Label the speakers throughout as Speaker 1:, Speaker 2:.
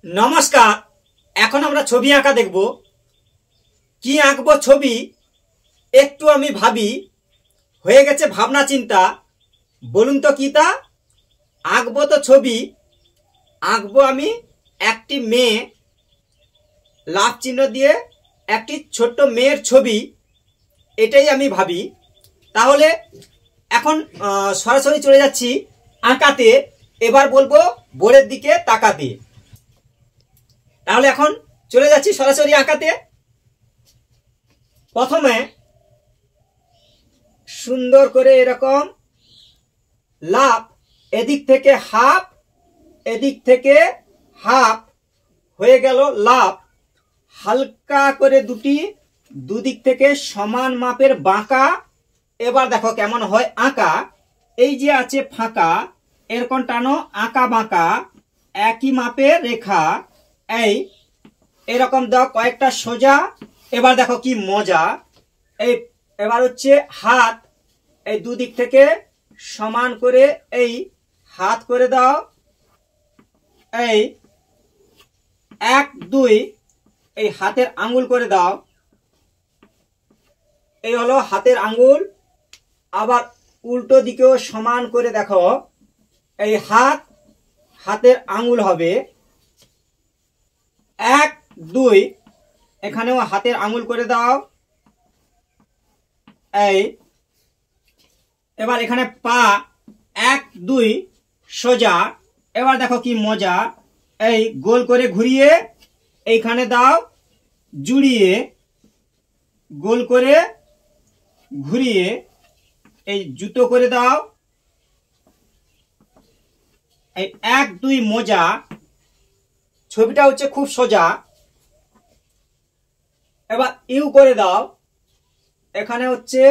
Speaker 1: নমস্কার। এখন আমরা ছবি আঁকা দেখব। কি আঁকবো ছবি একটু আমি ভাবি, হয়ে গেছে ভাবনা চিন্তা। বলুন তো কি তা? আঁকবো তো ছবি, আঁকবো আমি একটি মেয়ে, লাভ চিহ্ন দিয়ে একটি ছোট্ট মেয়ের ছবি। এটাই আমি ভাবি। তাহলে এখন সরাসরি চলে যাচ্ছি আঁকাতে। এবার বলবো বোর্ডের দিকে তাকাতে। তাহলে এখন চলে যাচ্ছি সরাসরি আঁকাতে। প্রথমে সুন্দর করে এরকম লাভ, এদিক থেকে হাফ, এদিক থেকে হাফ হয়ে গেল লাভ। হালকা করে দুদিক থেকে সমান মাপের বাঁকা। এবার দেখো কেমন হয় আঁকা। এই যে আছে ফাঁকা, এরকম টানো আঁকা বাঁকা, একই মাপের রেখা। এরকম দাও কয়েকটা সোজা। এবার দেখো কি মজা। এবার হচ্ছে হাত, এই দুদিক থেকে সমান করে এই হাত করে দাও। এই 1 2 এই হাতের আঙ্গুল করে দাও। এই হলো হাতের আঙ্গুল। আবার উল্টো দিকেও সমান করে দেখো, এই হাতের আঙ্গুল হবে 1 2। এখানেও হাতের আঙ্গুল করে দাও। এবার এখানে পা 1 2 সোজা। এবার দেখো কি মজা। এই গোল করে ঘুরিয়ে এইখানে দাও জুড়িয়ে, গোল করে ঘুরিয়ে এই জুতো করে দাও। এই 1 2 মোজা। ছবিটা হচ্ছে খুব সোজা। এবার ইউ করে দাও। এখানে হচ্ছে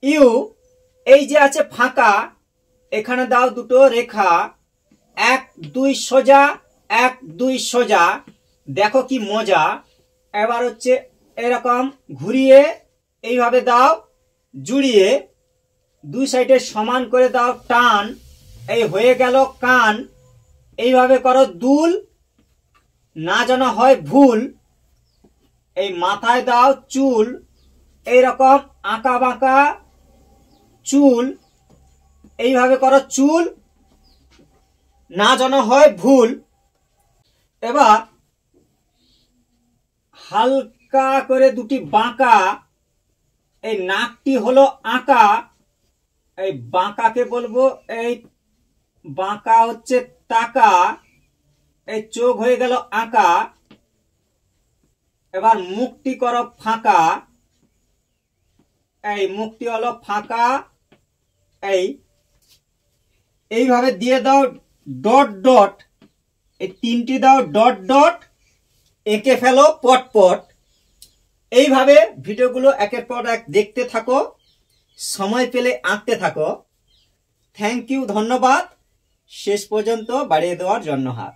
Speaker 1: ইউ। এই যে আছে ফাঁকা, এখানে দাও দুটো রেখা। 1 2 সোজা, 1 2 সোজা। দেখো কি মজা। এবার হচ্ছে এরকম ঘুরিয়ে এইভাবে দাও জুড়িয়ে, দুই সাইডে সমান করে দাও টান। এই হয়ে গেল কান। এইভাবে করো দুল, না যেন হয় ভুল। এই মাথায় দাও চুল, এইরকম আঁকা বাঁকা চুল। এইভাবে করো চুল, না যেন হয় ভুল। এবার হালকা করে দুটি বাঁকা। এই নাকটি হলো আঁকা, এই বাঁকাকে বলবো এই বাঁকা হচ্ছে তাকা। এই চোখ হয়ে গেল আঁকা। এবার মুখটি করো ফাঁকা, এই মুখটি হলো ফাঁকা। এইভাবে দিয়ে দাও ডট ডট। এই তিনটি দাও ডট ডট, এঁকে ফেলো পটপট। এইভাবে ভিডিওগুলো একের পর এক দেখতে থাকো, সময় পেলে আঁকতে থাকো। থ্যাংক ইউ, ধন্যবাদ শেষ পর্যন্ত বাড়িয়ে দেওয়ার জন্য হাত।